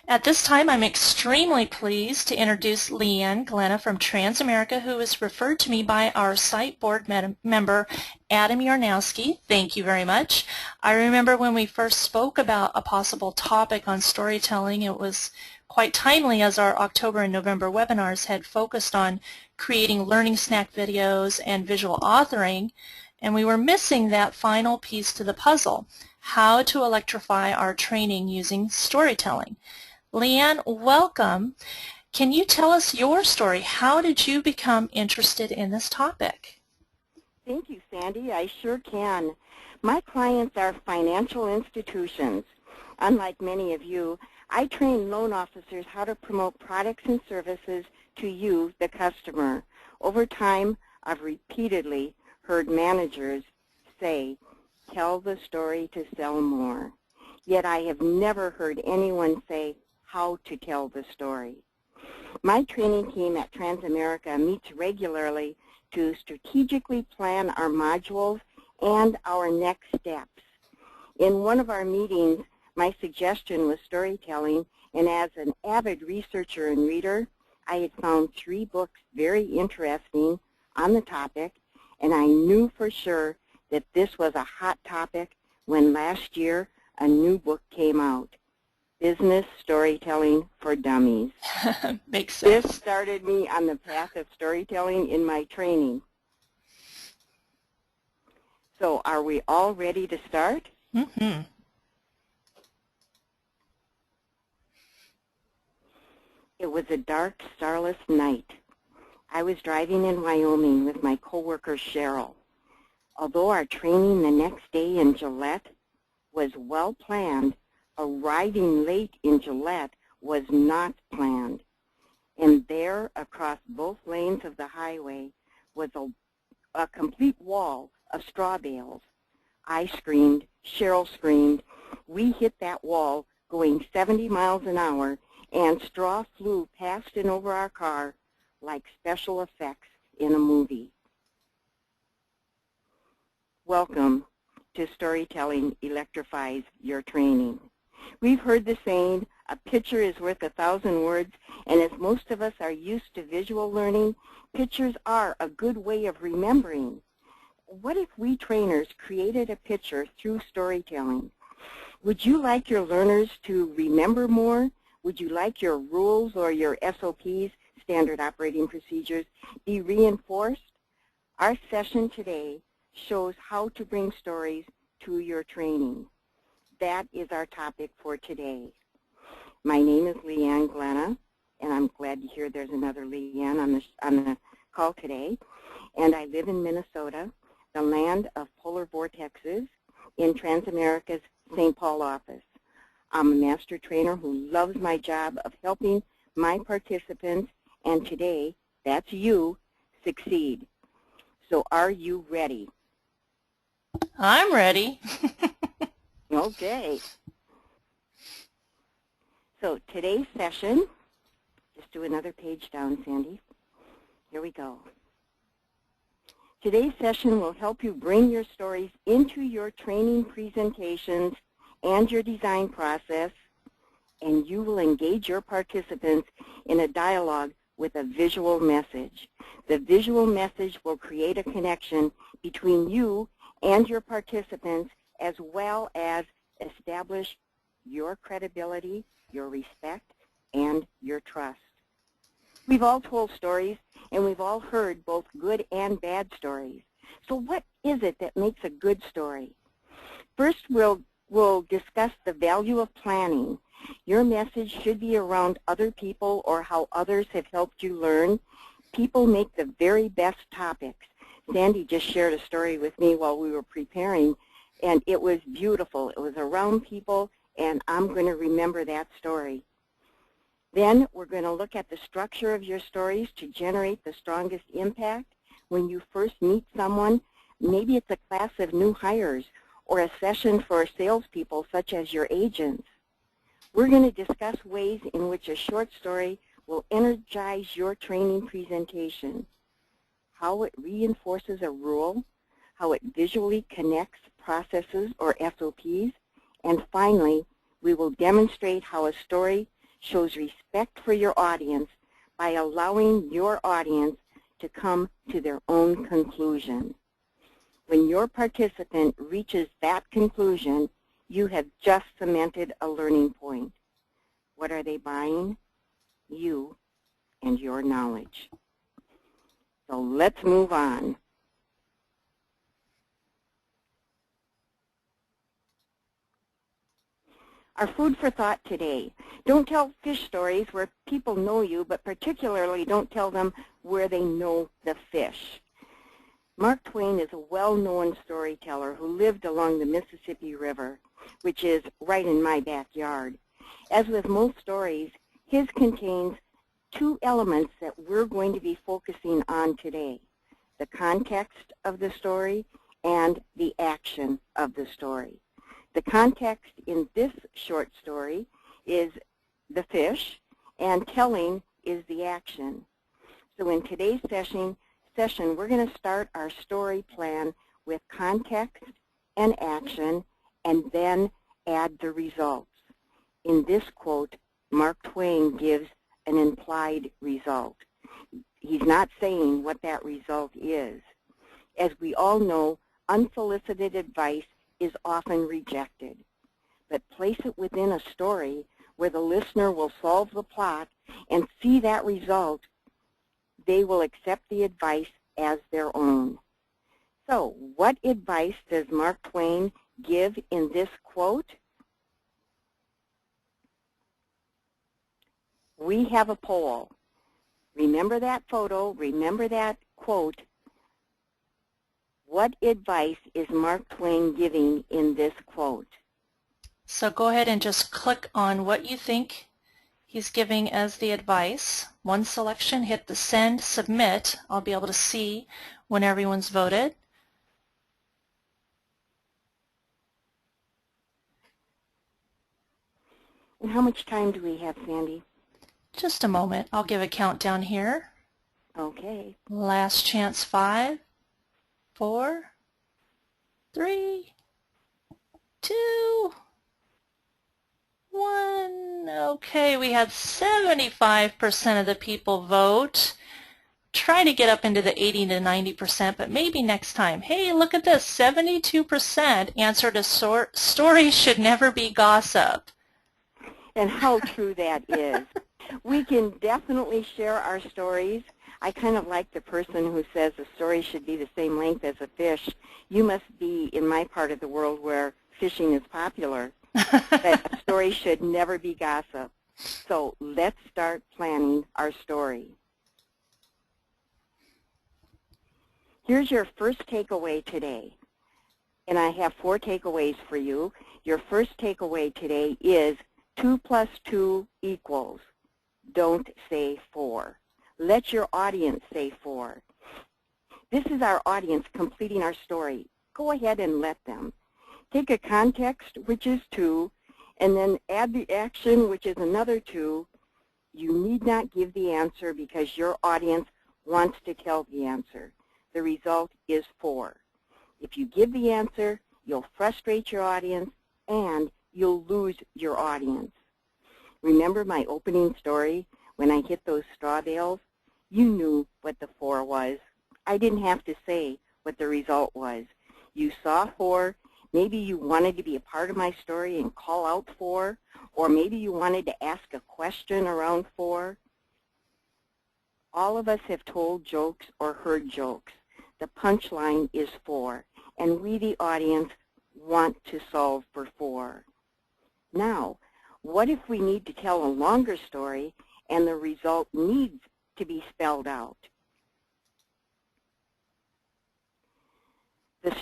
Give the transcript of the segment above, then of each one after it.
At this time, I'm extremely pleased to introduce Leanne Glenna from Transamerica, who is referred to me by our site board member, Adam Yarnowski. Thank you very much. I remember when we first spoke about a possible topic on storytelling, it was quite timely as our October and November webinars had focused on creating learning snack videos and visual authoring, and we were missing that final piece to the puzzle, how to electrify our training using storytelling. Leanne, welcome. Can you tell us your story? How did you become interested in this topic? Thank you, Sandy. I sure can. My clients are financial institutions. Unlike many of you, I train loan officers how to promote products and services to you, the customer. Over time, I've repeatedly heard managers say, tell the story to sell more. Yet I have never heard anyone say how to tell the story. My training team at Transamerica meets regularly to strategically plan our modules and our next steps. In one of our meetings, my suggestion was storytelling, and as an avid researcher and reader, I had found 3 books very interesting on the topic, and I knew for sure that this was a hot topic when last year a new book came out, Business Storytelling for Dummies. Makes sense. This started me on the path of storytelling in my training. So are we all ready to start? Mm-hmm. It was a dark, starless night. I was driving in Wyoming with my coworker Cheryl. Although our training the next day in Gillette was well planned, arriving late in Gillette was not planned. And there, across both lanes of the highway, was a complete wall of straw bales. I screamed, Cheryl screamed. We hit that wall going 70 miles an hour, and straw flew past and over our car like special effects in a movie. Welcome to Storytelling Electrifies Your Training. We've heard the saying, a picture is worth 1,000 words, and as most of us are used to visual learning, pictures are a good way of remembering. What if we trainers created a picture through storytelling? Would you like your learners to remember more? Would you like your rules or your SOPs, standard operating procedures, be reinforced? Our session today shows how to bring stories to your training. That is our topic for today. My name is Leanne Glenna, and I'm glad to hear there's another Leanne on the call today. And I live in Minnesota, the land of polar vortexes, in Transamerica's St. Paul office. I'm a master trainer who loves my job of helping my participants, and today, that's you, succeed. So are you ready? I'm ready. Okay. So today's session, just do another page down, Sandy. Here we go. Today's session will help you bring your stories into your training presentations and your design process, and you will engage your participants in a dialogue with a visual message. The visual message will create a connection between you and your participants, as well as establish your credibility, your respect, and your trust. We've all told stories, and we've all heard both good and bad stories. So what is it that makes a good story? First, we'll discuss the value of planning. Your message should be around other people or how others have helped you learn. People make the very best topics. Sandy just shared a story with me while we were preparing, and it was beautiful. It was around people, and I'm going to remember that story. Then we're going to look at the structure of your stories to generate the strongest impact. When you first meet someone, maybe it's a class of new hires or a session for salespeople such as your agents. We're going to discuss ways in which a short story will energize your training presentation, how it reinforces a rule, how it visually connects processes or SOPs, and finally, we will demonstrate how a story shows respect for your audience by allowing your audience to come to their own conclusion. When your participant reaches that conclusion, you have just cemented a learning point. What are they buying? You and your knowledge. So let's move on. Our food for thought today. Don't tell fish stories where people know you, but particularly don't tell them where they know the fish. Mark Twain is a well-known storyteller who lived along the Mississippi River, which is right in my backyard. As with most stories, his contains two elements that we're going to be focusing on today: the context of the story and the action of the story. The context in this short story is the fish, and telling is the action. So in today's session, we're going to start our story plan with context and action, and then add the results. In this quote, Mark Twain gives an implied result. He's not saying what that result is. As we all know, unsolicited advice is often rejected. But place it within a story where the listener will solve the plot and see that result, they will accept the advice as their own. So, what advice does Mark Twain give in this quote? We have a poll. Remember that photo, remember that quote. What advice is Mark Twain giving in this quote? So go ahead and just click on what you think he's giving as the advice. One selection, hit the send, submit. I'll be able to see when everyone's voted. And how much time do we have, Sandy? Just a moment. I'll give a countdown here. Okay. Last chance, 5, 4, 3, 2, 1. Okay, we had 75% of the people vote. Try to get up into the 80 to 90%, but maybe next time. Hey, look at this. 72% answered a story should never be gossip. And how true that is. We can definitely share our stories. I kind of like the person who says a story should be the same length as a fish. You must be in my part of the world where fishing is popular. That a story should never be gossip. So let's start planning our story. Here's your first takeaway today. And I have 4 takeaways for you. Your first takeaway today is 2 plus 2 equals. Don't say 4. Let your audience say 4. This is our audience completing our story. Go ahead and let them. Take a context, which is 2, and then add the action, which is another 2. You need not give the answer because your audience wants to tell the answer. The result is 4. If you give the answer, you'll frustrate your audience and you'll lose your audience. Remember my opening story when I hit those straw bales? You knew what the 4 was. I didn't have to say what the result was. You saw 4. Maybe you wanted to be a part of my story and call out 4, or maybe you wanted to ask a question around 4. All of us have told jokes or heard jokes. The punchline is 4, and we, the audience, want to solve for 4. Now, what if we need to tell a longer story and the result needs to be spelled out? The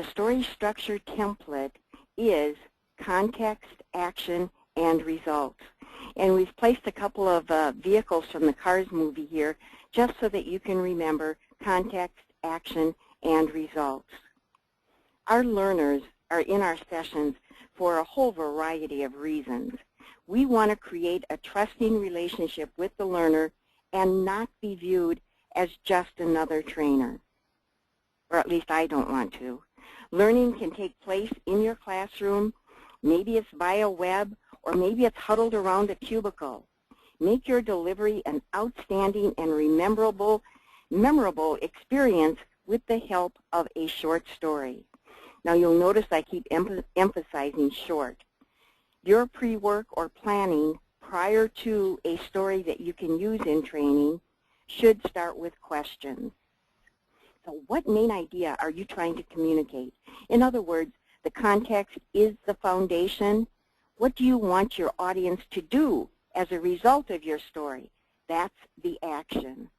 story structure template is context, action, and results. And we've placed a couple of vehicles from the Cars movie here just so that you can remember context, action, and results. Our learners are in our sessions for a whole variety of reasons. We want to create a trusting relationship with the learner and not be viewed as just another trainer. Or at least I don't want to. Learning can take place in your classroom. Maybe it's via web, or maybe it's huddled around a cubicle. Make your delivery an outstanding and memorable experience with the help of a short story. Now you'll notice I keep emphasizing short. Your pre-work or planning prior to a story that you can use in training should start with questions. So what main idea are you trying to communicate? In other words, the context is the foundation. What do you want your audience to do as a result of your story? That's the action.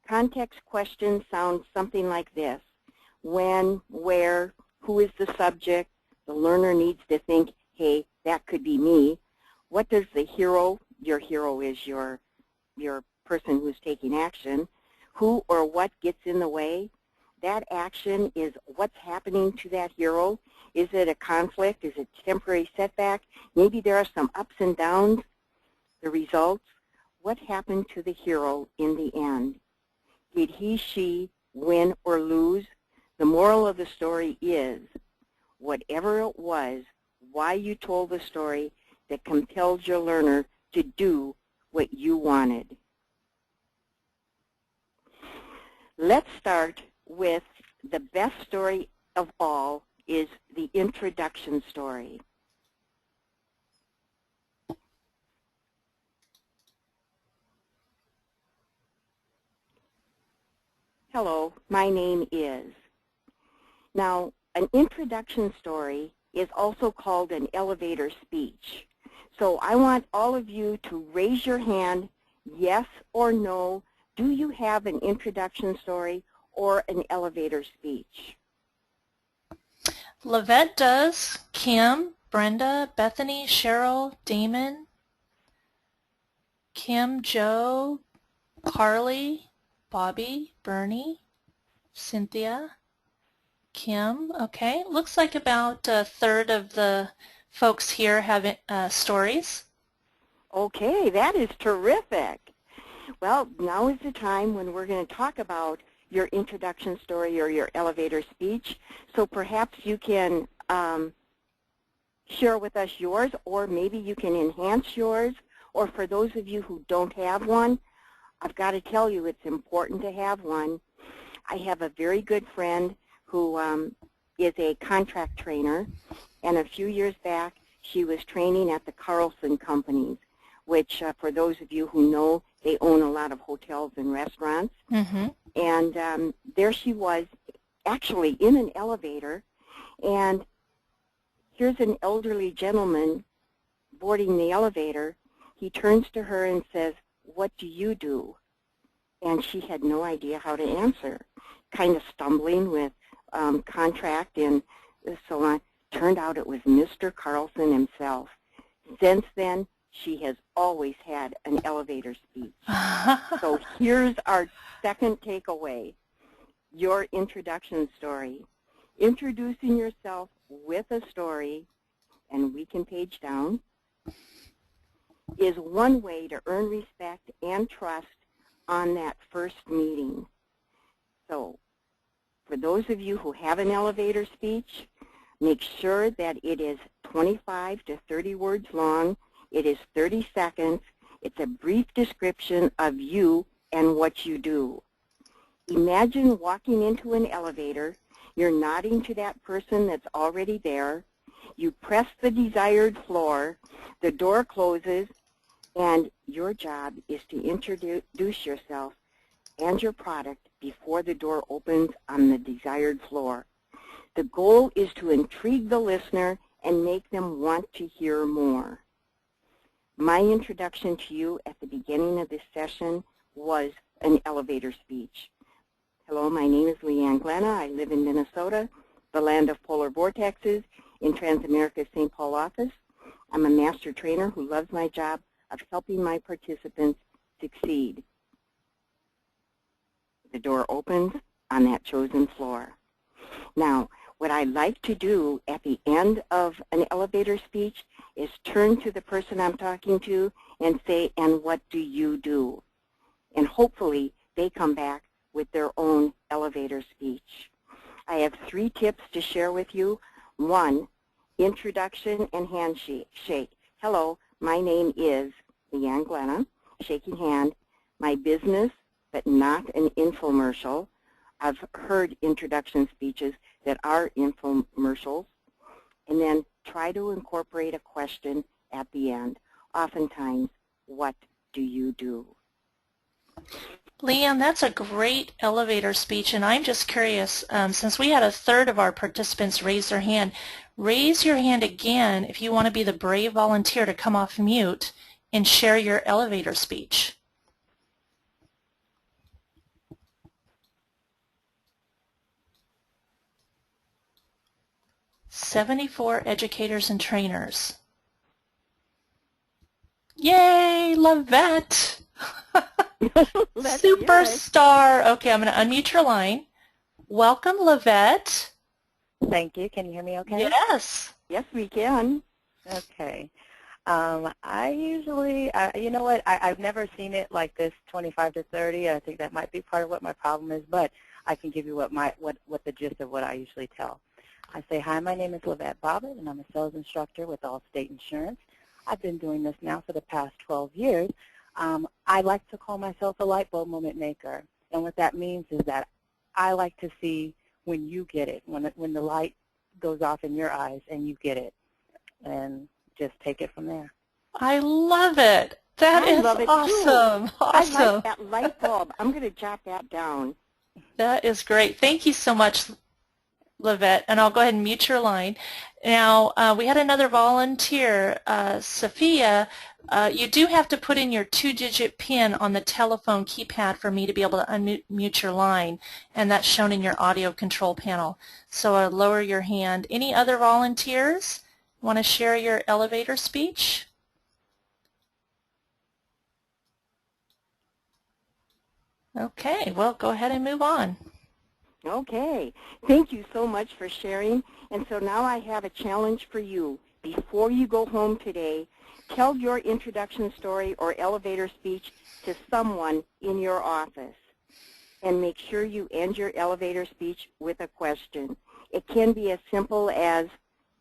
Context questions sound something like this. When, where, who is the subject? The learner needs to think, hey, that could be me. What does the hero, your hero is your person who's taking action, who or what gets in the way? That action is what's happening to that hero. Is it a conflict? Is it a temporary setback? Maybe there are some ups and downs. The results, what happened to the hero in the end? Did he, she win or lose? The moral of the story is, whatever it was, why you told the story that compelled your learner to do what you wanted. Let's start with the best story of all is the introduction story. Hello, my name is. Now, an introduction story is also called an elevator speech. So I want all of you to raise your hand, yes or no. Do you have an introduction story or an elevator speech? Lavette does. Kim, Brenda, Bethany, Cheryl, Damon, Kim, Joe, Carly, Bobby, Bernie, Cynthia, Kim. Okay, looks like about a third of the folks here have stories. Okay, that is terrific. Well, now is the time when we're going to talk about your introduction story or your elevator speech. So perhaps you can share with us yours, or maybe you can enhance yours. Or for those of you who don't have one, I've got to tell you it's important to have one. I have a very good friend who is a contract trainer, and a few years back she was training at the Carlson companies, which for those of you who know, they own a lot of hotels and restaurants. Mm-hmm. And there she was, actually in an elevator, and here's an elderly gentleman boarding the elevator. He turns to her and says, "What do you do?" And she had no idea how to answer, kind of stumbling with contract and so on. Turned out it was Mr. Carlson himself. Since then, she has always had an elevator speech. So here's our second takeaway, your introduction story. Introducing yourself with a story, and we can page down, is one way to earn respect and trust on that first meeting. So for those of you who have an elevator speech, make sure that it is 25 to 30 words long. It is 30 seconds. It's a brief description of you and what you do. Imagine walking into an elevator. You're nodding to that person that's already there. You press the desired floor. The door closes, and your job is to introduce yourself and your product before the door opens on the desired floor. The goal is to intrigue the listener and make them want to hear more. My introduction to you at the beginning of this session was an elevator speech. Hello, my name is Leanne Glenna. I live in Minnesota, the land of polar vortexes, in Transamerica's St. Paul office. I'm a master trainer who loves my job of helping my participants succeed. The door opens on that chosen floor. Now, what I like to do at the end of an elevator speech is turn to the person I'm talking to and say, "And what do you do?" And hopefully they come back with their own elevator speech. I have 3 tips to share with you. 1, introduction and handshake. hello, my name is Leanne Glenna, shaking hand, my business, but not an infomercial. I've heard introduction speeches that are infomercials, and then try to incorporate a question at the end. Oftentimes, what do you do? Leanne, that's a great elevator speech, and I'm just curious, since we had a third of our participants raise their hand, raise your hand again if you want to be the brave volunteer to come off mute and share your elevator speech. "74 educators and trainers." Yay, Lavette! Superstar! Okay, I'm going to unmute your line. Welcome, Lavette. Thank you. Can you hear me okay? Yes. Yes, we can. Okay. I usually, you know what, I've never seen it like this, 25 to 30. I think that might be part of what my problem is, but I can give you what the gist of what I usually tell. I say, hi, my name is Lavette Bobbitt, and I'm a sales instructor with Allstate Insurance. I've been doing this now for the past 12 years. I like to call myself a light bulb moment maker, and what that means is that I like to see when you get it, when the light goes off in your eyes and you get it, and just take it from there. I love it. That is awesome. Awesome. I like that light bulb. I'm going to jot that down. That is great. Thank you so much, Lavette, and I'll go ahead and mute your line. Now, we had another volunteer, Sophia. You do have to put in your 2-digit PIN on the telephone keypad for me to be able to unmute your line, and that's shown in your audio control panel. So lower your hand. Any other volunteers want to share your elevator speech? Okay, well, go ahead and move on. Okay. Thank you so much for sharing. And so now I have a challenge for you. Before you go home today, tell your introduction story or elevator speech to someone in your office. And make sure you end your elevator speech with a question. It can be as simple as,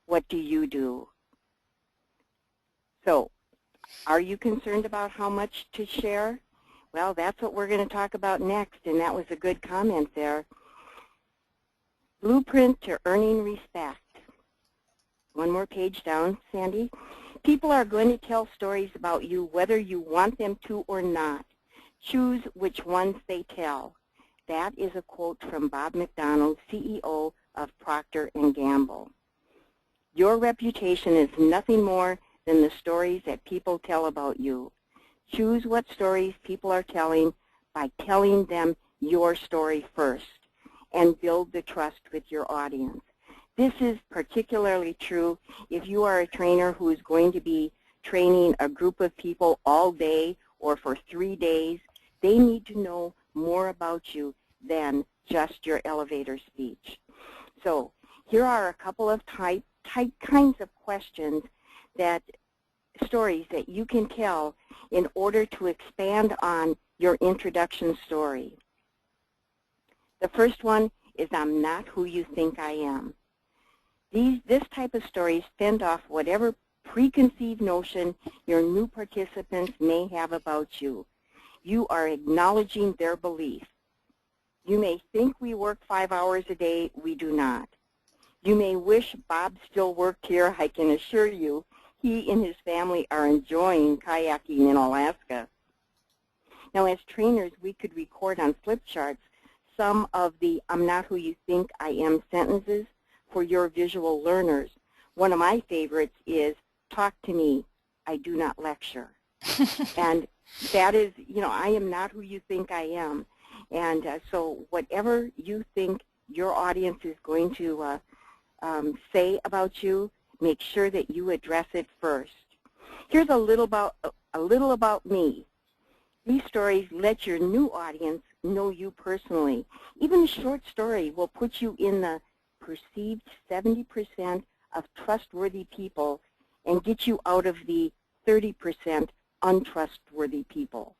what do you do? So, are you concerned about how much to share? Well, that's what we're going to talk about next, and that was a good comment there. Blueprint to earning respect. One more page down, Sandy. People are going to tell stories about you whether you want them to or not. Choose which ones they tell. That is a quote from Bob McDonald, CEO of Procter & Gamble. Your reputation is nothing more than the stories that people tell about you. Choose what stories people are telling by telling them your story first, and build the trust with your audience. This is particularly true if you are a trainer who is going to be training a group of people all day or for 3 days. They need to know more about you than just your elevator speech. So here are a couple of kinds of questions, stories that you can tell in order to expand on your introduction story. The first one is, I'm not who you think I am. This type of stories fend off whatever preconceived notion your new participants may have about you. You are acknowledging their belief. You may think we work 5 hours a day. We do not. You may wish Bob still worked here. I can assure you he and his family are enjoying kayaking in Alaska. Now, as trainers, we could record on flip charts some of the I'm not who you think I am sentences for your visual learners. One of my favorites is, talk to me, I do not lecture. And that is, I am not who you think I am. And so whatever you think your audience is going to say about you, make sure that you address it first. Here's a little about me. These stories let your new audience know you personally. Even a short story will put you in the perceived 70% of trustworthy people and get you out of the 30% untrustworthy people.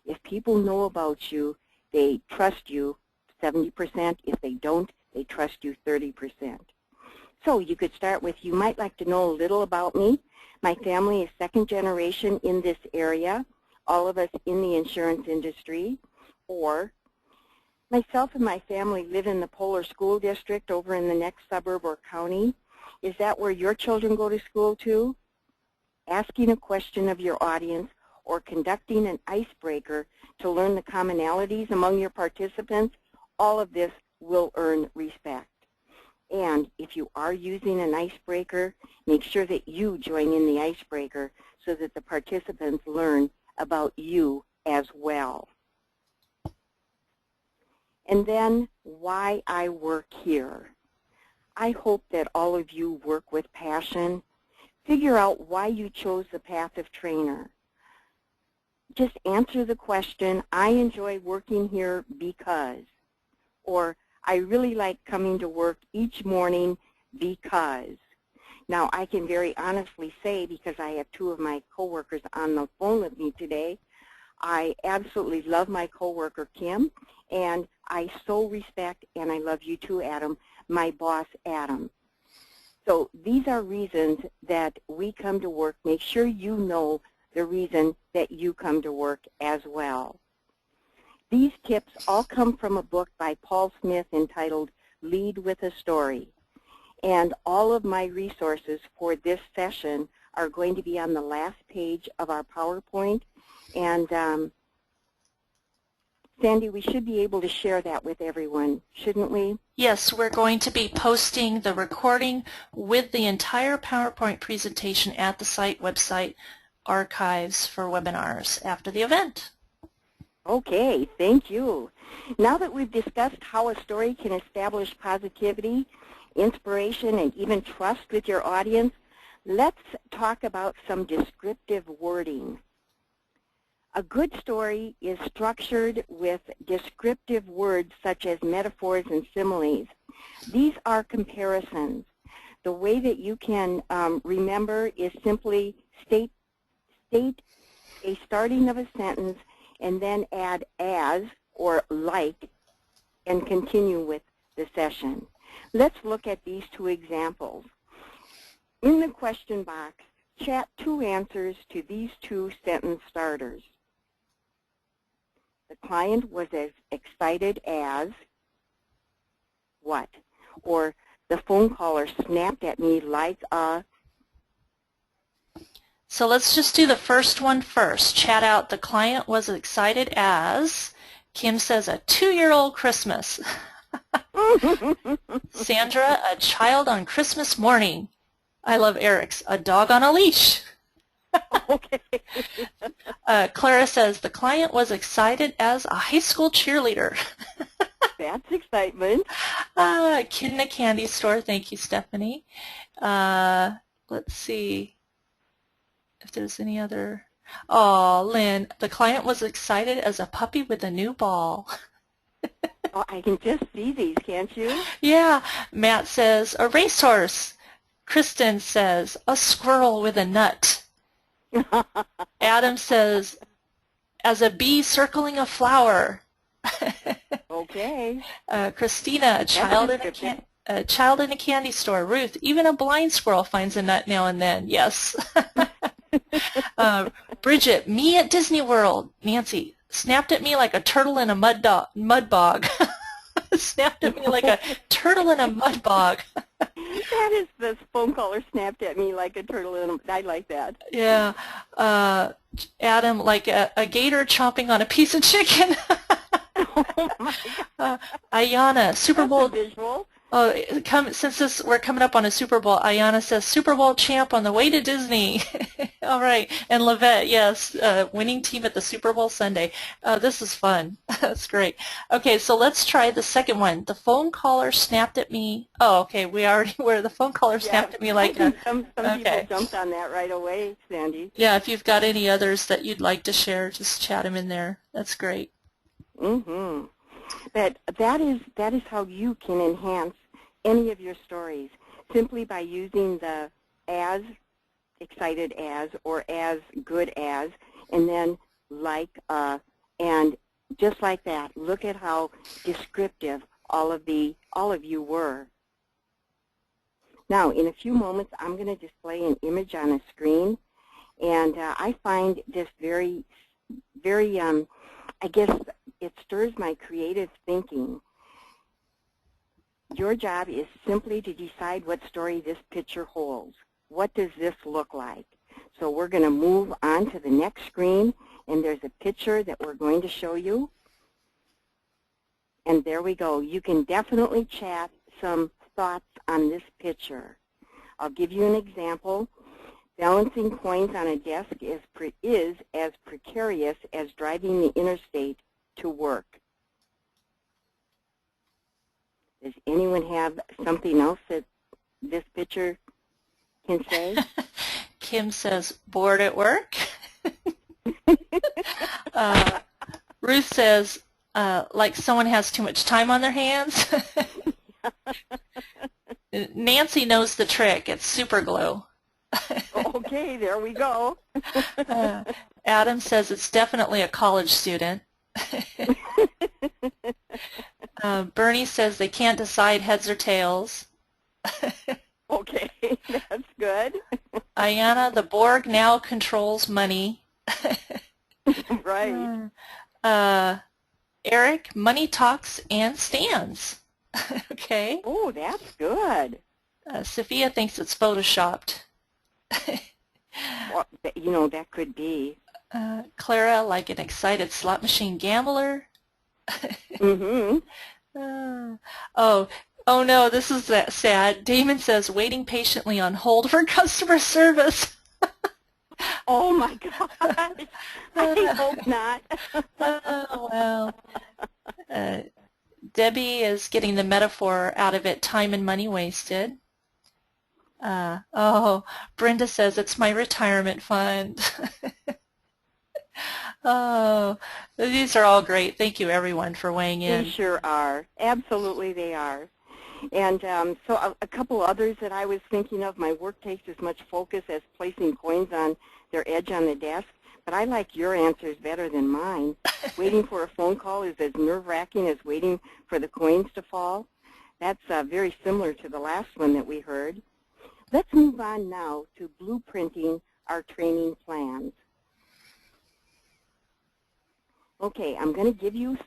If people know about you, they trust you 70%. If they don't, they trust you 30%. So you could start with, you might like to know a little about me. My family is second generation in this area, all of us in the insurance industry. Or, myself and my family live in the Polar School District over in the next suburb or county. Is that where your children go to school too? Asking a question of your audience or conducting an icebreaker to learn the commonalities among your participants, all of this will earn respect. And if you are using an icebreaker, make sure that you join in the icebreaker so that the participants learn about you as well. And then, why I work here. I hope that all of you work with passion. Figure out why you chose the path of trainer. Just answer the question, I enjoy working here because, or I really like coming to work each morning because. Now, I can very honestly say, because I have two of my coworkers on the phone with me today, I absolutely love my coworker, Kim, and I so respect, and I love you too, Adam, my boss, Adam. So these are reasons that we come to work. Make sure you know the reason that you come to work as well. These tips all come from a book by Paul Smith entitled Lead with a Story. And all of my resources for this session are going to be on the last page of our PowerPoint. And Sandy, we should be able to share that with everyone, shouldn't we? Yes, we're going to be posting the recording with the entire PowerPoint presentation at the site website archives for webinars after the event. Okay, thank you. Now that we've discussed how a story can establish positivity, inspiration, and even trust with your audience, let's talk about some descriptive wording. A good story is structured with descriptive words such as metaphors and similes. These are comparisons. The way that you can remember is simply state a starting of a sentence and then add as or like and continue with the session. Let's look at these two examples. In the question box, chat two answers to these two sentence starters. The client was as excited as what? Or the phone caller snapped at me like a... So let's just do the first one first. Chat out, the client was excited as, Kim says, a 2-year-old Christmas. Sandra, a child on Christmas morning. I love Eric's, a dog on a leash. Okay. Clara says, the client was excited as a high school cheerleader. That's excitement. Kid in a candy store. Thank you, Stephanie. Let's see if there's any other. Oh, Lynn, the client was excited as a puppy with a new ball. Oh, I can just see these, can't you? Yeah. Matt says, a racehorse. Kristen says, a squirrel with a nut. Adam says, as a bee circling a flower. Okay. Christina, a child in a candy store. Ruth, even a blind squirrel finds a nut now and then. Yes. Bridget, me at Disney World. Nancy, snapped at me like a turtle in a mud bog. Snapped at me like a turtle in a mud bog. That is, this phone caller snapped at me like a turtle in a... I like that. Yeah. Adam, like a gator chomping on a piece of chicken. Oh my God. Ayana, Super Bowl. That's a visual. Oh, since we're coming up on a Super Bowl, Ayana says Super Bowl champ on the way to Disney. All right, and Lavette, yes, winning team at the Super Bowl Sunday. This is fun. That's great. Okay, so let's try the second one. The phone caller snapped at me. Oh, okay, we already were. The phone caller snapped at me like a. Some Okay. people jumped on that right away, Sandy. Yeah, if you've got any others that you'd like to share, just chat them in there. That's great. Mm-hmm. That is how you can enhance any of your stories, simply by using the as, excited as, or as good as, and then like, and just like that. Look at how descriptive all of you were. Now, in a few moments, I'm going to display an image on a screen, and I find this very, I guess it stirs my creative thinking. Your job is simply to decide what story this picture holds. What does this look like? So we're going to move on to the next screen, and there's a picture that we're going to show you. And there we go. You can definitely chat some thoughts on this picture. I'll give you an example. Balancing coins on a desk is as precarious as driving the interstate to work. Does anyone have something else that this picture can say? Kim says, bored at work. Ruth says, like someone has too much time on their hands. Nancy knows the trick. It's super glue. Okay, there we go. Adam says it's definitely a college student. Bernie says they can't decide heads or tails. Okay, that's good. Ayanna, the Borg now controls money. Right. Eric, money talks and stands. Okay. Oh, that's good. Sophia thinks it's photoshopped. Well, you know, that could be. Clara, like an excited slot machine gambler. Mm-hmm. Oh no, this is sad. Damon says, waiting patiently on hold for customer service. Oh, my gosh. I hope not. Well, Debbie is getting the metaphor out of it, time and money wasted. Brenda says, it's my retirement fund. Oh, these are all great. Thank you, everyone, for weighing in. They sure are. Absolutely they are. And so a couple others that I was thinking of, my work takes as much focus as placing coins on their edge on the desk, but I like your answers better than mine. Waiting for a phone call is as nerve-wracking as waiting for the coins to fall. That's very similar to the last one that we heard. Let's move on now to blueprinting our training plans. Okay, I'm going to give you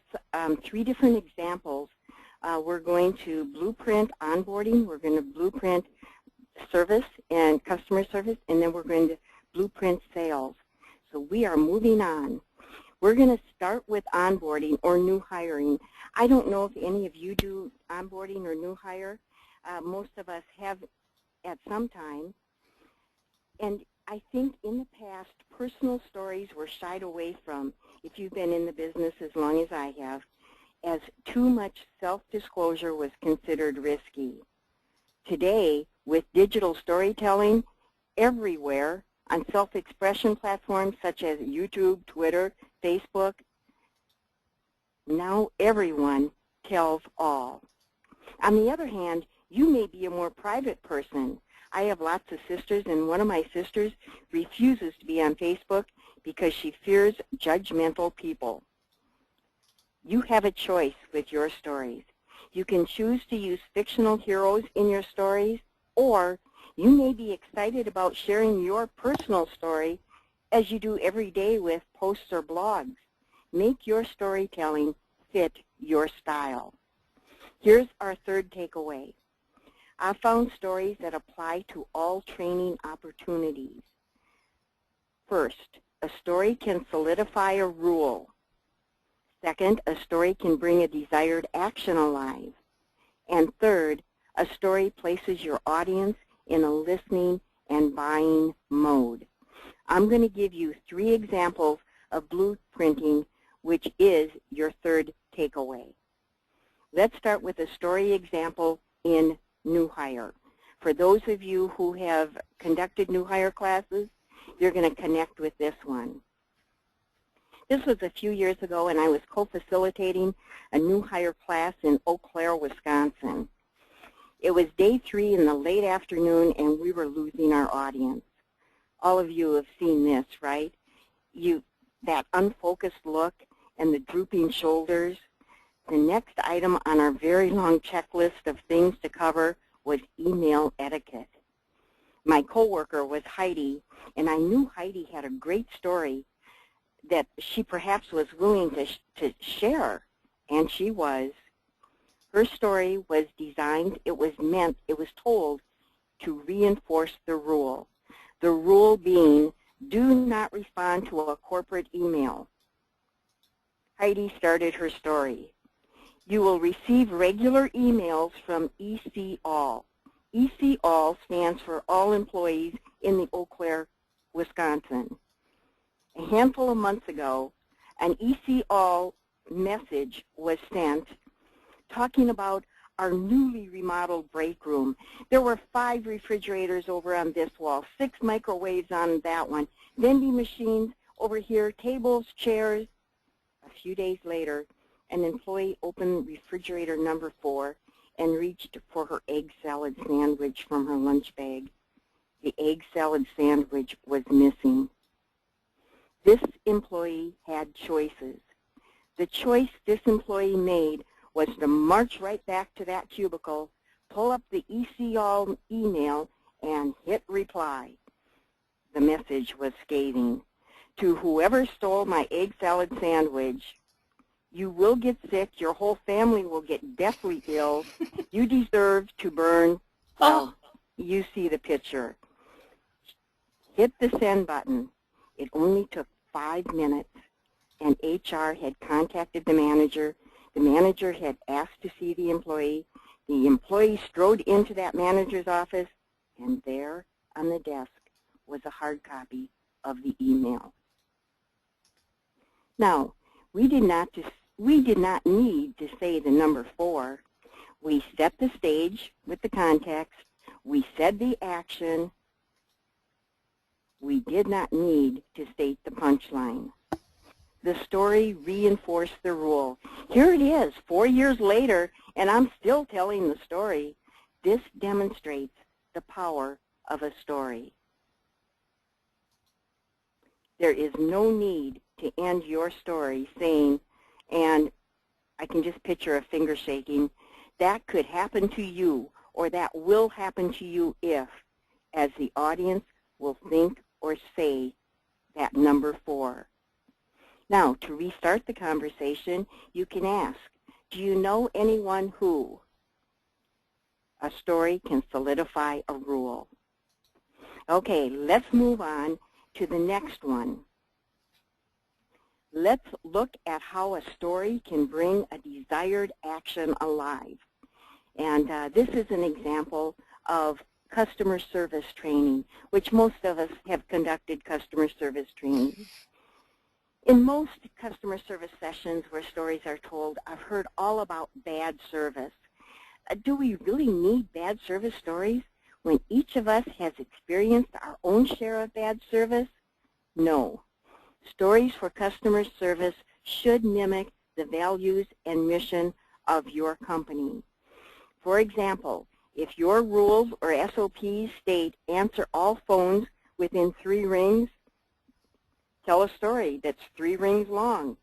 3 different examples. We're going to blueprint onboarding, we're going to blueprint service and customer service, and then we're going to blueprint sales. So we are moving on. We're going to start with onboarding or new hiring. I don't know if any of you do onboarding or new hire. Most of us have at some time. And I think in the past, personal stories were shied away from, if you've been in the business as long as I have, as too much self-disclosure was considered risky. Today, with digital storytelling everywhere on self-expression platforms such as YouTube, Twitter, Facebook, now everyone tells all. On the other hand, you may be a more private person. I have lots of sisters, and one of my sisters refuses to be on Facebook because she fears judgmental people. You have a choice with your stories. You can choose to use fictional heroes in your stories, or you may be excited about sharing your personal story as you do every day with posts or blogs. Make your storytelling fit your style. Here's our third takeaway. I found stories that apply to all training opportunities. First, a story can solidify a rule. Second, a story can bring a desired action alive. And third, a story places your audience in a listening and buying mode. I'm going to give you 3 examples of blueprinting, which is your third takeaway. Let's start with a story example in new hire. For those of you who have conducted new hire classes, you're going to connect with this one. This was a few years ago, and I was co-facilitating a new hire class in Eau Claire, Wisconsin. It was day 3 in the late afternoon, and we were losing our audience. All of you have seen this, right? That unfocused look and the drooping shoulders. The next item on our very long checklist of things to cover was email etiquette. My coworker was Heidi, and I knew Heidi had a great story that she perhaps was willing to share, and she was. Her story was designed, it was told to reinforce the rule. The rule being, do not respond to a corporate email. Heidi started her story. You will receive regular emails from EC All. EC All stands for All Employees in the Eau Claire, Wisconsin. A handful of months ago, an EC All message was sent talking about our newly remodeled break room. There were 5 refrigerators over on this wall, 6 microwaves on that one, vending machines over here, tables, chairs. A few days later, an employee opened refrigerator number 4 and reached for her egg salad sandwich from her lunch bag. The egg salad sandwich was missing. This employee had choices. The choice this employee made was to march right back to that cubicle, pull up the EC All email, and hit reply. The message was scathing. To whoever stole my egg salad sandwich, you will get sick, your whole family will get deathly ill, you deserve to burn. Well, you see the picture. Hit the send button. It only took 5 minutes, and HR had contacted the manager. The manager had asked to see the employee. The employee strode into that manager's office, and there on the desk was a hard copy of the email. Now, we did not need to say the number 4. We set the stage with the context. We said the action. We did not need to state the punchline. The story reinforced the rule. Here it is, 4 years later, and I'm still telling the story. This demonstrates the power of a story. There is no need to end your story saying, and I can just picture a finger shaking, that could happen to you, or that will happen to you if, as the audience will think or say that number 4. Now, to restart the conversation, you can ask, do you know anyone who? A story can solidify a rule. Okay, let's move on to the next one. Let's look at how a story can bring a desired action alive. And this is an example of customer service training, which most of us have conducted customer service training. In most customer service sessions where stories are told, I've heard all about bad service. Do we really need bad service stories when each of us has experienced our own share of bad service? No. Stories for customer service should mimic the values and mission of your company. For example, if your rules or SOPs state answer all phones within 3 rings, tell a story that's 3 rings long.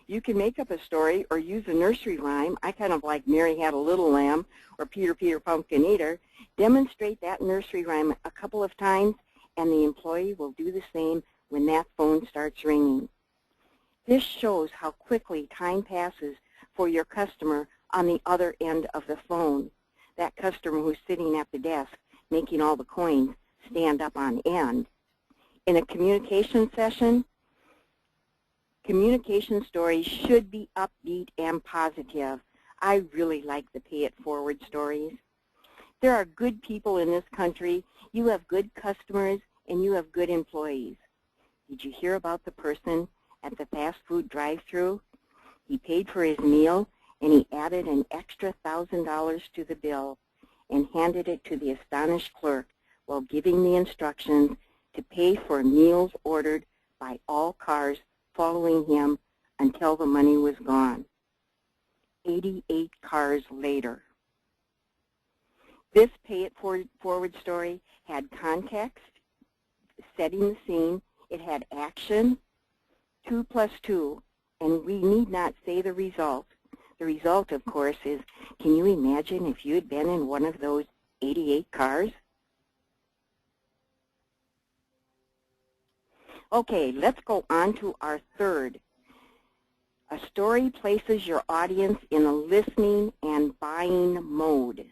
You can make up a story or use a nursery rhyme. I kind of like Mary Had a Little Lamb or Peter, Peter, Pumpkin Eater. Demonstrate that nursery rhyme a couple of times, and the employee will do the same when that phone starts ringing. This shows how quickly time passes for your customer on the other end of the phone. That customer who's sitting at the desk making all the coins stand up on end. In a communication session, communication stories should be upbeat and positive. I really like the pay it forward stories. There are good people in this country. You have good customers and you have good employees. Did you hear about the person at the fast food drive-thru? He paid for his meal and he added an extra $1,000 to the bill and handed it to the astonished clerk while giving the instructions to pay for meals ordered by all cars following him until the money was gone. 88 cars later. This pay it forward story had context, setting the scene. It had action, 2 plus 2, and we need not say the result. The result, of course, is, can you imagine if you had been in one of those 88 cars? Okay, let's go on to our third. A story places your audience in a listening and buying mode.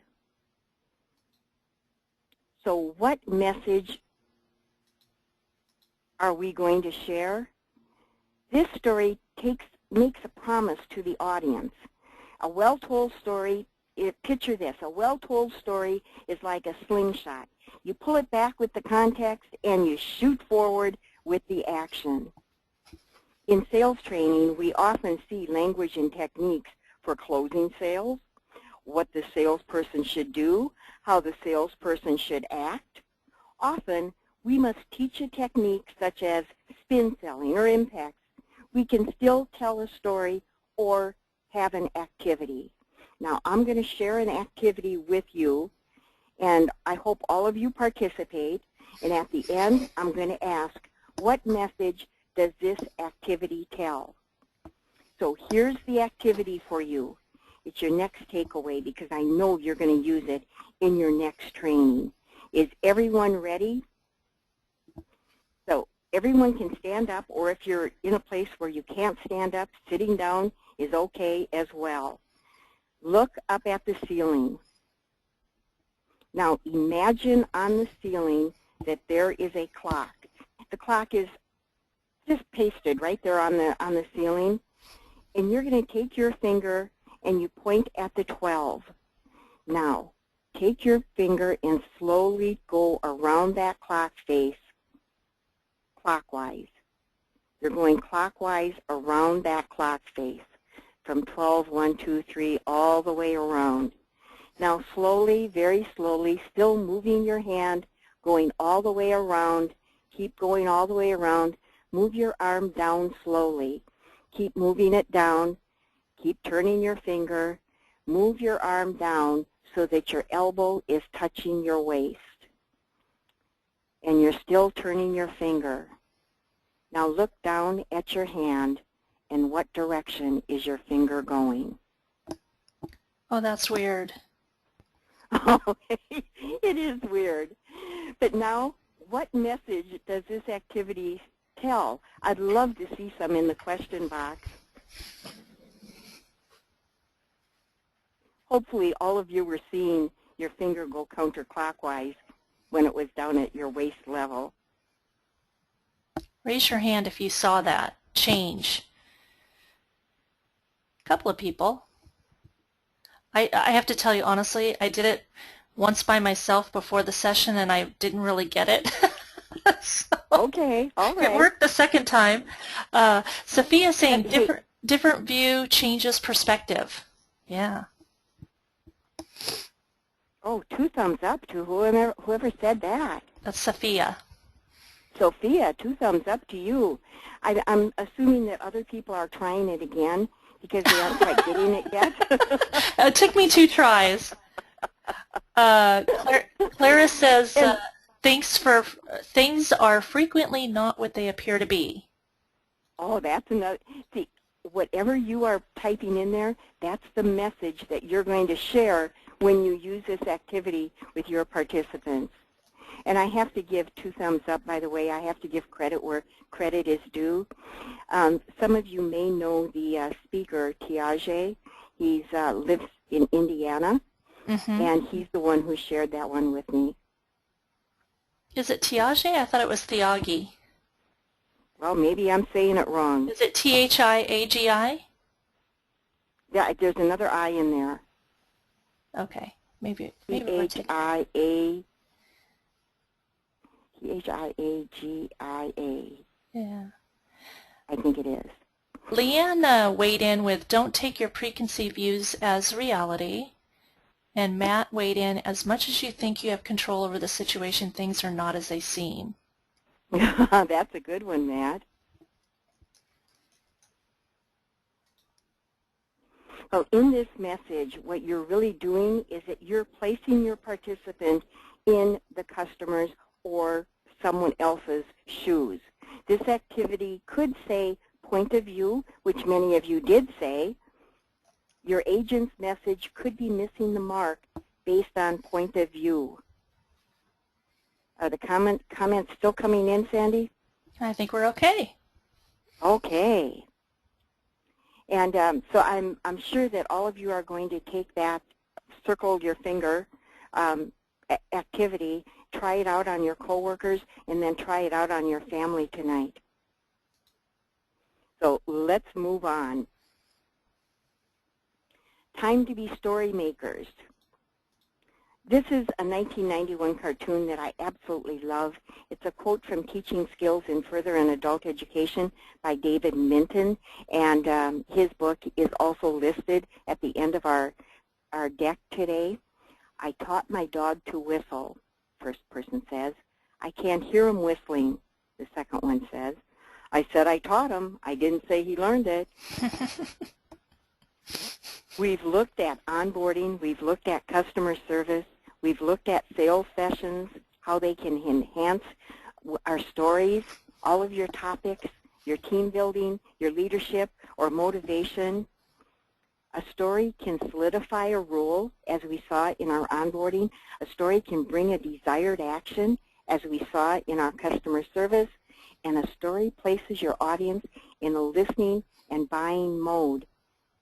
So what message are we going to share? This story makes a promise to the audience. A well-told story, picture this, a well-told story is like a slingshot. You pull it back with the context and you shoot forward with the action. In sales training, we often see language and techniques for closing sales, what the salesperson should do, how the salesperson should act. Often, we must teach a technique such as spin selling or impacts. We can still tell a story or have an activity. Now, I'm going to share an activity with you, and I hope all of you participate. And at the end, I'm going to ask, what message does this activity tell? So here's the activity for you. It's your next takeaway because I know you're going to use it in your next training. Is everyone ready? So everyone can stand up, or if you're in a place where you can't stand up, sitting down is okay as well. Look up at the ceiling. Now imagine on the ceiling that there is a clock. The clock is just pasted right there on the ceiling, and you're going to take your finger and you point at the 12. Now, take your finger and slowly go around that clock face clockwise. You're going clockwise around that clock face from 12, 1, 2, 3, all the way around. Now slowly, very slowly, still moving your hand, going all the way around. Keep going all the way around. Move your arm down slowly. Keep moving it down. Keep turning your finger. Move your arm down so that your elbow is touching your waist. And you're still turning your finger. Now look down at your hand, and what direction is your finger going? Oh, that's weird. Oh, it is weird. But now, what message does this activity tell? I'd love to see some in the question box. Hopefully all of you were seeing your finger go counterclockwise when it was down at your waist level. Raise your hand if you saw that change. A couple of people. I have to tell you honestly, I did it once by myself before the session and I didn't really get it. So okay, all right. It worked the second time. Sophia saying different view changes perspective. Yeah. Oh, 2 thumbs up to whoever said that. That's Sophia. Sophia, 2 thumbs up to you. I'm assuming that other people are trying it again because they aren't quite getting it yet. It took me 2 tries. Clara says, things are frequently not what they appear to be. Oh, that's another. See, whatever you are typing in there, that's the message that you're going to share when you use this activity with your participants. And I have to give 2 thumbs up, by the way. I have to give credit where credit is due. Some of you may know the speaker, Tiage. He lives in Indiana, and he's the one who shared that one with me. Is it Tiage? I thought it was Thiagi. Well, maybe I'm saying it wrong. Is it Thiagi? Yeah, there's another I in there. Okay, maybe Thiagia. Yeah. I think it is. Leanne weighed in with don't take your preconceived views as reality. And Matt weighed in, as much as you think you have control over the situation, things are not as they seem. That's a good one, Matt. Well, in this message, what you're really doing is that you're placing your participant in the customer's or someone else's shoes. This activity could say point of view, which many of you did say. Your agent's message could be missing the mark based on point of view. Are the comments still coming in, Sandy? I think we're okay. Okay. And so I'm sure that all of you are going to take that circle your finger activity, try it out on your coworkers, and then try it out on your family tonight. So let's move on. Time to be story makers. This is a 1991 cartoon that I absolutely love. It's a quote from Teaching Skills in Further and Adult Education by David Minton, and his book is also listed at the end of our deck today. I taught my dog to whistle, first person says. I can't hear him whistling, the second one says. I said I taught him. I didn't say he learned it. We've looked at onboarding. We've looked at customer service. We've looked at sales sessions, how they can enhance our stories, all of your topics, your team building, your leadership or motivation. A story can solidify a role, as we saw in our onboarding. A story can bring a desired action, as we saw in our customer service. And a story places your audience in a listening and buying mode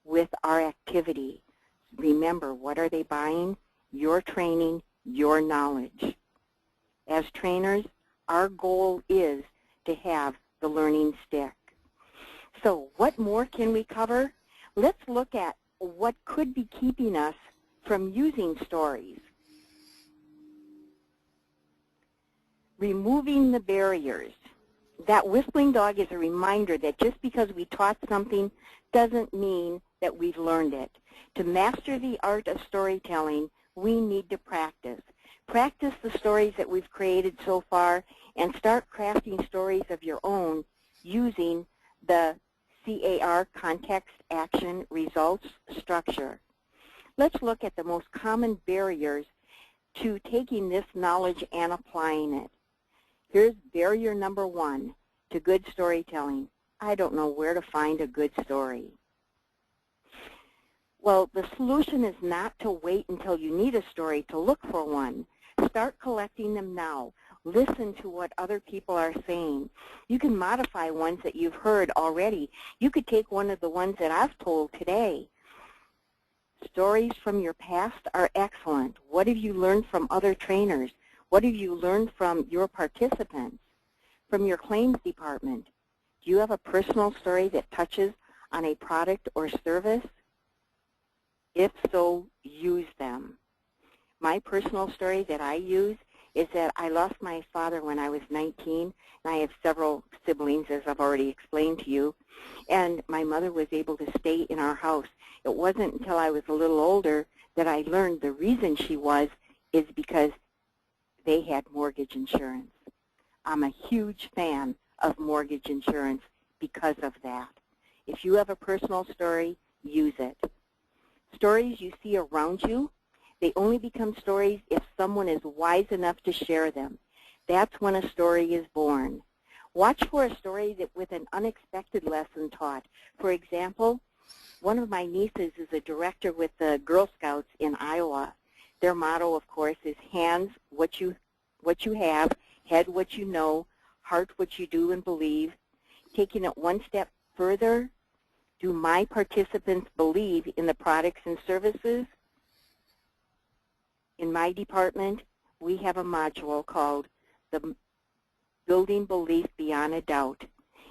with our activity. Remember, what are they buying? Your training, your knowledge. As trainers, our goal is to have the learning stick. So what more can we cover? Let's look at what could be keeping us from using stories. Removing the barriers. That whistling dog is a reminder that just because we taught something doesn't mean that we've learned it. To master the art of storytelling, we need to practice. Practice the stories that we've created so far and start crafting stories of your own using the CAR, context, action, results structure. Let's look at the most common barriers to taking this knowledge and applying it. Here's barrier number one to good storytelling. I don't know where to find a good story. Well, the solution is not to wait until you need a story to look for one. Start collecting them now. Listen to what other people are saying. You can modify ones that you've heard already. You could take one of the ones that I've told today. Stories from your past are excellent. What have you learned from other trainers? What have you learned from your participants? From your claims department? Do you have a personal story that touches on a product or service? If so, use them. My personal story that I use is that I lost my father when I was 19, and I have several siblings, as I've already explained to you, and my mother was able to stay in our house. It wasn't until I was a little older that I learned the reason she was is because they had mortgage insurance. I'm a huge fan of mortgage insurance because of that. If you have a personal story, use it. Stories you see around you, they only become stories if someone is wise enough to share them. That's when a story is born. Watch for a story that with an unexpected lesson taught. For example, one of my nieces is a director with the Girl Scouts in Iowa. Their motto, of course, is hands what you have, head what you know, heart what you do and believe. Taking it one step further, do my participants believe in the products and services? In my department, we have a module called the Building Belief Beyond a Doubt.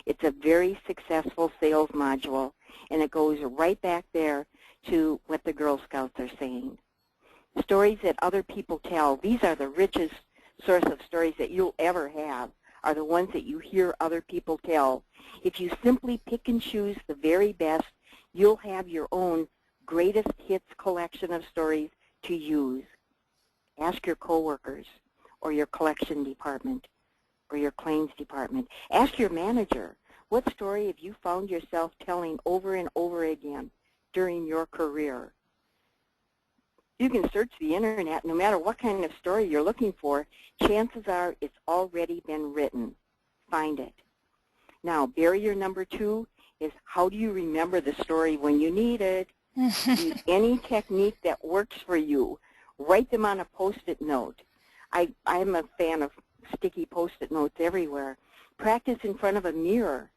It's a very successful sales module, and it goes right back there to what the Girl Scouts are saying. Stories that other people tell, these are the richest source of stories that you'll ever have, are the ones that you hear other people tell. If you simply pick and choose the very best, you'll have your own greatest hits collection of stories to use. Ask your coworkers or your collection department or your claims department. Ask your manager, what story have you found yourself telling over and over again during your career? You can search the internet. No matter what kind of story you're looking for, chances are it's already been written. Find it. Now, barrier number two is how do you remember the story when you need it? Use any technique that works for you. Write them on a Post-it note. I'm a fan of sticky Post-it notes everywhere. Practice in front of a mirror.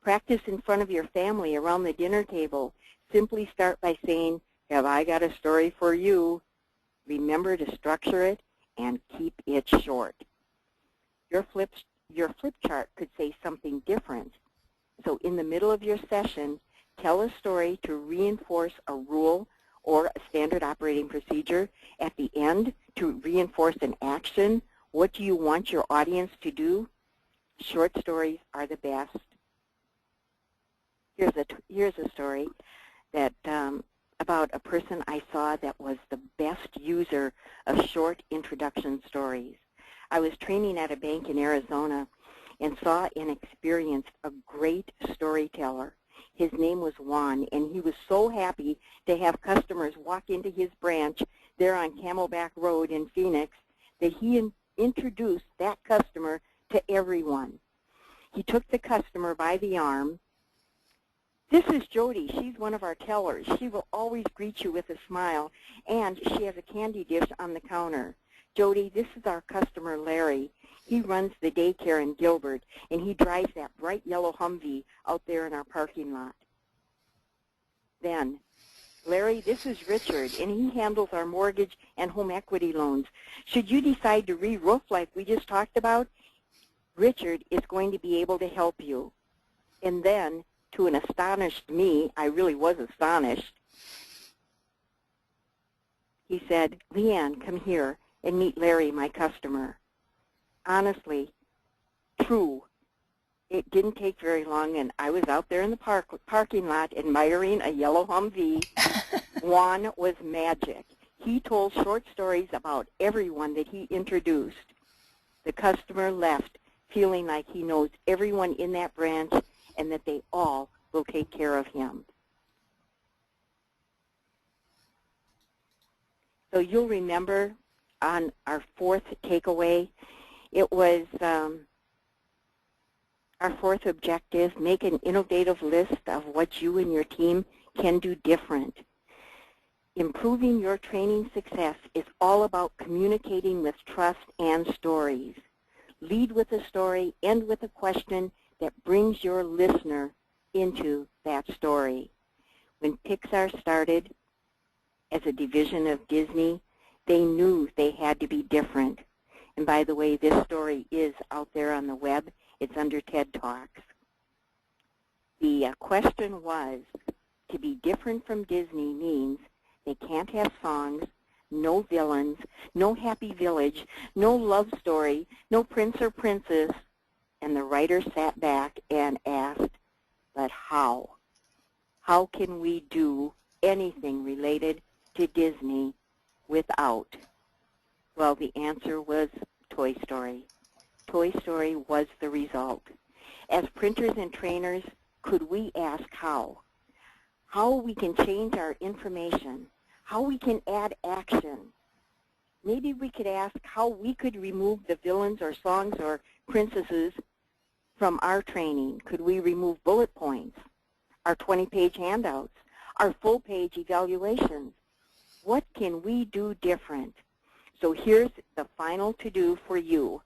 Practice in front of your family around the dinner table. Simply start by saying, "Have I got a story for you?" Remember to structure it and keep it short. Your flip chart could say something different. So in the middle of your session, tell a story to reinforce a rule or a standard operating procedure. At the end, to reinforce an action. What do you want your audience to do? Short stories are the best. Here's a story that about a person I saw that was the best user of short introduction stories. I was training at a bank in Arizona and saw and experienced a great storyteller. His name was Juan, and he was so happy to have customers walk into his branch there on Camelback Road in Phoenix that he introduced that customer to everyone. He took the customer by the arm. "This is Jody. She's one of our tellers. She will always greet you with a smile, and she has a candy dish on the counter. Jody, this is our customer, Larry. He runs the daycare in Gilbert, and he drives that bright yellow Humvee out there in our parking lot." Then, "Larry, this is Richard, and he handles our mortgage and home equity loans. Should you decide to re-roof like we just talked about, Richard is going to be able to help you." And then, to an astonished me, I really was astonished, he said, "Leanne, come here and meet Larry, my customer." Honestly, true. It didn't take very long, and I was out there in the parking lot admiring a yellow Humvee. Juan was magic. He told short stories about everyone that he introduced. The customer left feeling like he knows everyone in that branch and that they all will take care of him. So you'll remember on our fourth takeaway, it was our fourth objective: make an innovative list of what you and your team can do different. Improving your training success is all about communicating with trust and stories. Lead with a story, end with a question that brings your listener into that story. When Pixar started as a division of Disney, they knew they had to be different. And by the way, this story is out there on the web. It's under TED Talks. The question was, to be different from Disney means they can't have songs, no villains, no happy village, no love story, no prince or princess. And the writer sat back and asked, but how? How can we do anything related to Disney without? Well, the answer was Toy Story. Toy Story was the result. As printers and trainers, could we ask how? How we can change our information, how we can add action. Maybe we could ask how we could remove the villains or songs or princesses from our training. Could we remove bullet points, our 20-page handouts, our full-page evaluations? What can we do different? So here's the final to-do for you.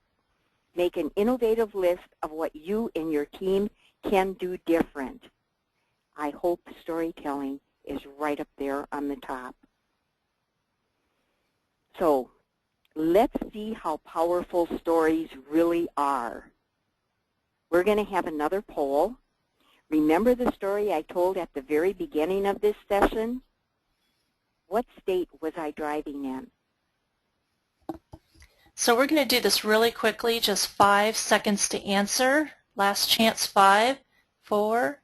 Make an innovative list of what you and your team can do different. I hope storytelling is right up there on the top. So let's see how powerful stories really are. We're going to have another poll. Remember the story I told at the very beginning of this session? What state was I driving in? So we're going to do this really quickly, just 5 seconds to answer. Last chance, 5, 4,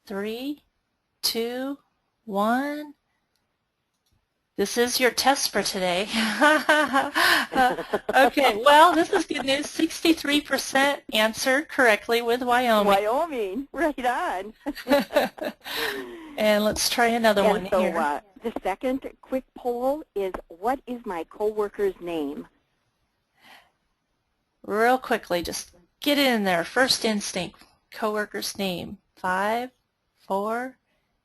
3, 2, 1. This is your test for today. Okay, well, this is good news. 63% answered correctly with Wyoming. Wyoming, right on. And let's try another one And so here. The second quick poll is, what is my coworker's name? Real quickly, just get it in there. First instinct, coworker's name. 5, 4,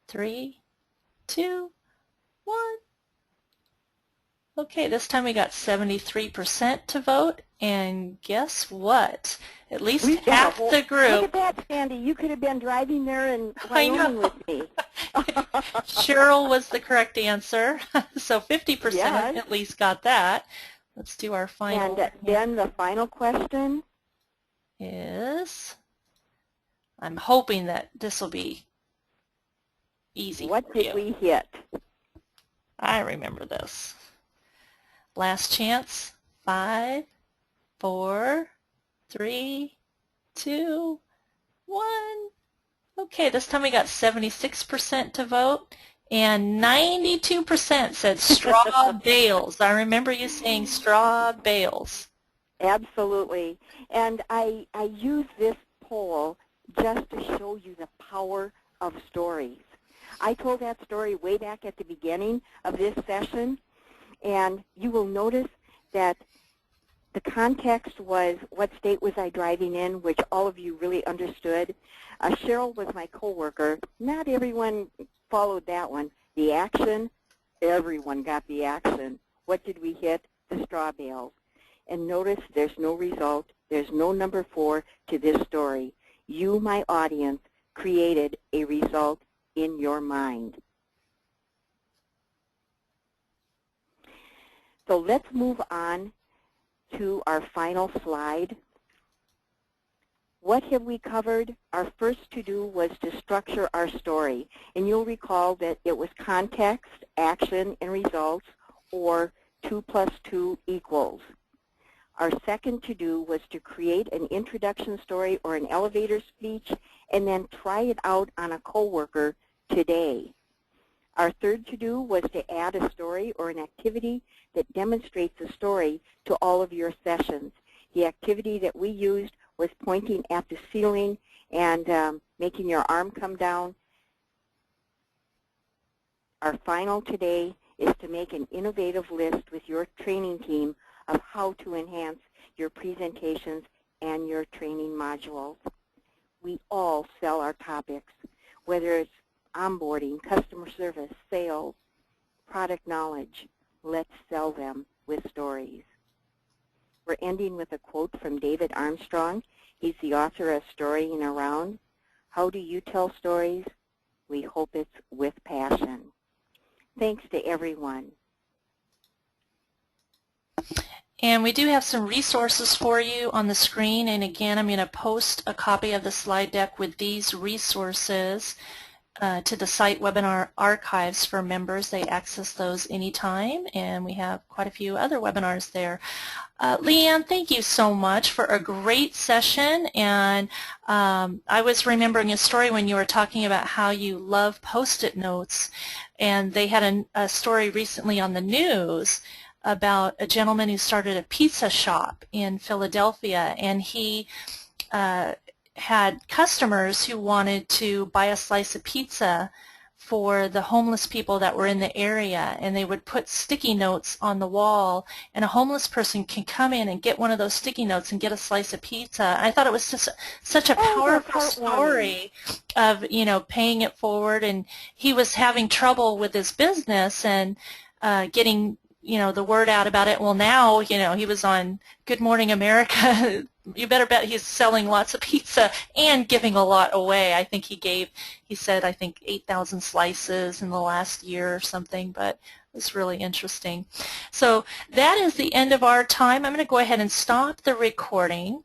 3, 2, 1. Okay, this time we got 73% to vote, and guess what? At least We've got a half whole, the look group. at that, Sandy. You could have been driving there in I know. Wyoming with me. Cheryl was the correct answer, so 50% Yes. at least got that. Let's do our final And one here. then the final question. Is, I'm hoping that this will be easy What for did you. we hit? I remember this. Last chance. 5, 4, 3, 2, 1. Okay, this time we got 76% to vote, and 92% said straw bales. I remember you saying straw bales. Absolutely. And I use this poll just to show you the power of stories. I told that story way back at the beginning of this session, and you will notice that the context was what state was I driving in, which all of you really understood. Cheryl was my coworker. Not everyone followed that one. The action, everyone got the action. What did we hit? The straw bales. And notice there's no result. There's no number 4 to this story. You, my audience, created a result in your mind. So let's move on to our final slide. What have we covered? Our first to-do was to structure our story. And you'll recall that it was context, action, and results, or 2 plus 2 equals. Our second to-do was to create an introduction story or an elevator speech and then try it out on a coworker today. Our third to-do was to add a story or an activity that demonstrates the story to all of your sessions. The activity that we used was pointing at the ceiling and making your arm come down. Our final today is to make an innovative list with your training team of how to enhance your presentations and your training modules. We all sell our topics, whether it's onboarding, customer service, sales, product knowledge. Let's sell them with stories. We're ending with a quote from David Armstrong. He's the author of Storying Around. How do you tell stories? We hope it's with passion. Thanks to everyone. And we do have some resources for you on the screen. And again, I'm going to post a copy of the slide deck with these resources to the site webinar archives for members. They access those anytime, and we have quite a few other webinars there. Leanne, thank you so much for a great session, and I was remembering a story when you were talking about how you love Post-it notes, and they had a story recently on the news about a gentleman who started a pizza shop in Philadelphia, and he had customers who wanted to buy a slice of pizza for the homeless people that were in the area, and they would put sticky notes on the wall, and a homeless person can come in and get one of those sticky notes and get a slice of pizza. I thought it was just such a powerful story of, you know, paying it forward, and he was having trouble with his business and getting, you know, the word out about it. Well, now, you know, he was on Good Morning America. You better bet he's selling lots of pizza and giving a lot away. I think he said, I think 8,000 slices in the last year or something, but it was really interesting. So that is the end of our time. I'm going to go ahead and stop the recording.